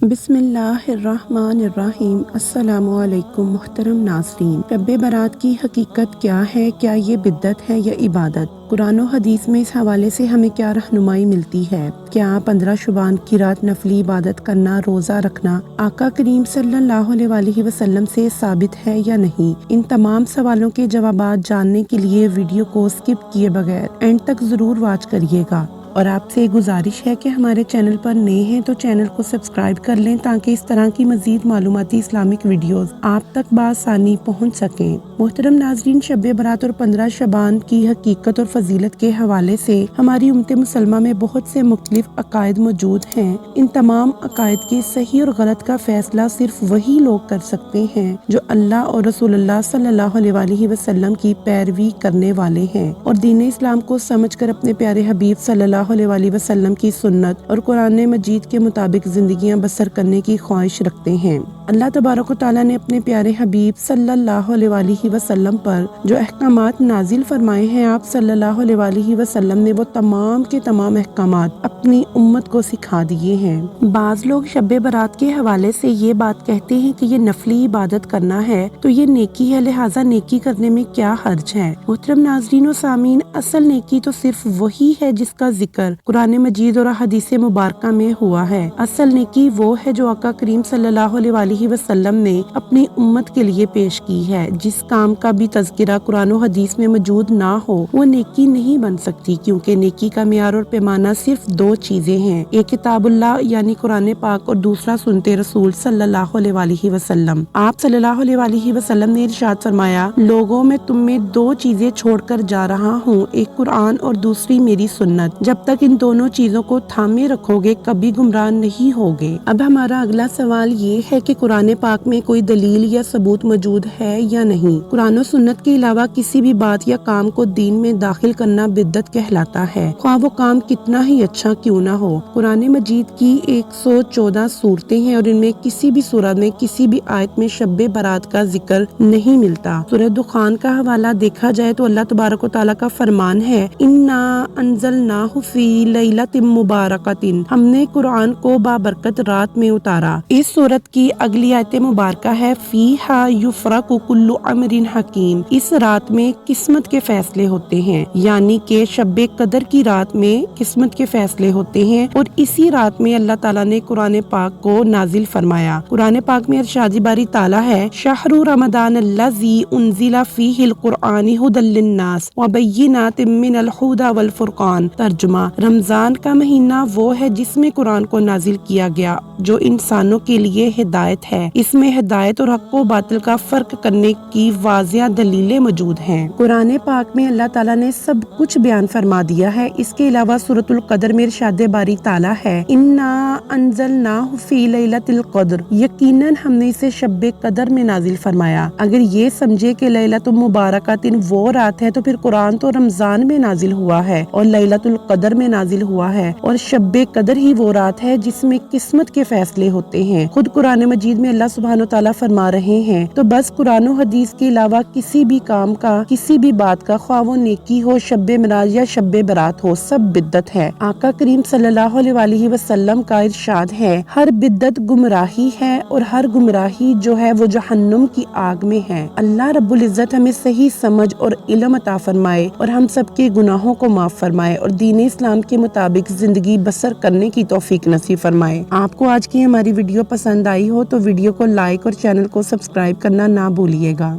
بسم اللہ الرحمن الرحیم۔ السلام علیکم محترم ناظرین۔ شب برات کی حقیقت کیا ہے؟ کیا یہ بدعت ہے یا عبادت؟ قرآن و حدیث میں اس حوالے سے ہمیں کیا رہنمائی ملتی ہے؟ کیا 15 شعبان کی رات نفلی عبادت کرنا، روزہ رکھنا آقا کریم صلی اللہ علیہ وسلم سے ثابت ہے یا نہیں؟ ان تمام سوالوں کے جوابات جاننے کے لیے ویڈیو کو سکپ کیے بغیر اینڈ تک ضرور واچ کریے گا، اور آپ سے گزارش ہے کہ ہمارے چینل پر نئے ہیں تو چینل کو سبسکرائب کر لیں تاکہ اس طرح کی مزید معلوماتی اسلامک ویڈیوز آپ تک بآسانی پہنچ سکیں۔ محترم ناظرین، شب برات اور 15 شعبان کی حقیقت اور فضیلت کے حوالے سے ہماری امت مسلمہ میں بہت سے مختلف عقائد موجود ہیں۔ ان تمام عقائد کے صحیح اور غلط کا فیصلہ صرف وہی لوگ کر سکتے ہیں جو اللہ اور رسول اللہ صلی اللہ علیہ وسلم کی پیروی کرنے والے ہیں اور دین اسلام کو سمجھ کر اپنے پیارے حبیب صلی اللہ علیہ وسلم کی سنت اور قرآن مجید کے مطابق زندگیاں بسر کرنے کی خواہش رکھتے ہیں۔ اللہ تبارک و تعالیٰ نے اپنے پیارے حبیب صلی اللہ علیہ وسلم پر جو احکامات نازل فرمائے ہیں، آپ صلی اللہ علیہ وسلم نے وہ تمام کے تمام احکامات اپنی امت کو سکھا دیے ہیں۔ بعض لوگ شب برات کے حوالے سے یہ بات کہتے ہیں کہ یہ نفلی عبادت کرنا ہے تو یہ نیکی ہے، لہٰذا نیکی کرنے میں کیا حرج ہے؟ محترم ناظرین و سامعین، اصل نیکی تو صرف وہی ہے جس کا ذکر قرآن مجید اور حدیث مبارکہ میں ہوا ہے۔ اصل نیکی وہ ہے جو آقا کریم صلی اللہ علیہ وسلم نے اپنی امت کے لیے پیش کی ہے۔ جس کام کا بھی تذکرہ قرآن و حدیث میں موجود نہ ہو وہ نیکی نہیں بن سکتی، کیونکہ نیکی کا معیار اور پیمانہ صرف دو چیزیں ہیں، ایک کتاب اللہ یعنی قرآن پاک اور دوسرا سنت رسول صلی اللہ علیہ وسلم۔ آپ صلی اللہ علیہ وسلم نے ارشاد فرمایا، لوگوں میں تم میں دو چیزیں چھوڑ کر جا رہا ہوں، ایک قرآن اور دوسری میری سنت، جب تک ان دونوں چیزوں کو تھامے رکھو گے کبھی گمراہ نہیں ہوگے۔ اب ہمارا اگلا سوال یہ ہے کہ قرآن پاک میں کوئی دلیل یا ثبوت موجود ہے یا نہیں؟ قرآن و سنت کے علاوہ کسی بھی بات یا کام کو دین میں داخل کرنا بدعت کہلاتا ہے، خواہ وہ کام کتنا ہی اچھا کیوں نہ ہو۔ قرآن مجید کی 114 سورتیں ہیں اور ان میں کسی بھی سورت میں کسی بھی آیت میں شب برات کا ذکر نہیں ملتا۔ سورہ دخان کا حوالہ دیکھا جائے تو اللہ تبارک و تعالیٰ کا فرمان ہے، اِنَّا أَنزَلْنَاهُ فِي لَيْلَةٍ مُبَارَكَةٍ، ہم نے قرآن کو بابرکت رات میں اتارا۔ اس سورت کی اگلی آیت مبارکہ ہے، فِيهَا يُفْرَقُ كُلُّ أَمْرٍ حَكِيمٍ، اس رات میں قسمت کے فیصلے ہوتے ہیں، یعنی کہ شب قدر کی رات میں قسمت کے فیصلے ہوتے ہیں، اور اسی رات میں اللہ تعالیٰ نے قرآن پاک کو نازل فرمایا۔ قرآن پاک میں ارشاد باری تعالیٰ ہے، شہر رمضان الذی انزل فیہ القرآن ھدی للناس وبینات من الہدی والفرقان۔ ترجمہ، رمضان کا مہینہ وہ ہے جس میں قرآن کو نازل کیا گیا جو انسانوں کے لیے ہدایت ہے، اس میں ہدایت اور حق و باطل کا فرق کرنے کی واضح دلیلیں موجود ہیں۔ قرآن پاک میں اللہ تعالیٰ نے سب کچھ بیان فرما دیا ہے۔ اس کے علاوہ سورۃ القدر میں ارشاد باری تعالیٰ ہے، انا انزلناہ فی لیلۃ القدر، یقیناً ہم نے اسے شب قدر میں نازل فرمایا۔ اگر یہ سمجھے کہ لیلۃ مبارکۃ وہ رات ہے تو پھر قرآن تو رمضان میں نازل ہوا ہے اور لیلۃ القدر میں نازل ہوا ہے، اور شب قدر ہی وہ رات ہے جس میں قسمت کے فیصلے ہوتے ہیں۔ خود قرآن مجید میں اللہ سبحانہ وتعالیٰ فرما رہے ہیں، تو بس قرآن و حدیث کے علاوہ کسی بھی کام کا، کسی بھی بات کا، خواہ وہ نیکی ہو، شب معراج یا شب برات ہو، سب بدعت ہے۔ آقا کریم صلی اللہ علیہ وسلم کا ارشاد ہے، ہر بدعت گمراہی ہے اور ہر گمراہی جو ہے وہ جہنم کی آگ میں ہے۔ اللہ رب العزت ہمیں صحیح سمجھ اور علم عطا فرمائے اور ہم سب کے گناہوں کو معاف فرمائے اور دین اسلام کے مطابق زندگی بسر کرنے کی توفیق نصیب فرمائے۔ آپ کو آج کی ہماری ویڈیو پسند آئی ہو تو ویڈیو کو لائک اور چینل کو سبسکرائب کرنا نہ بھولیے گا۔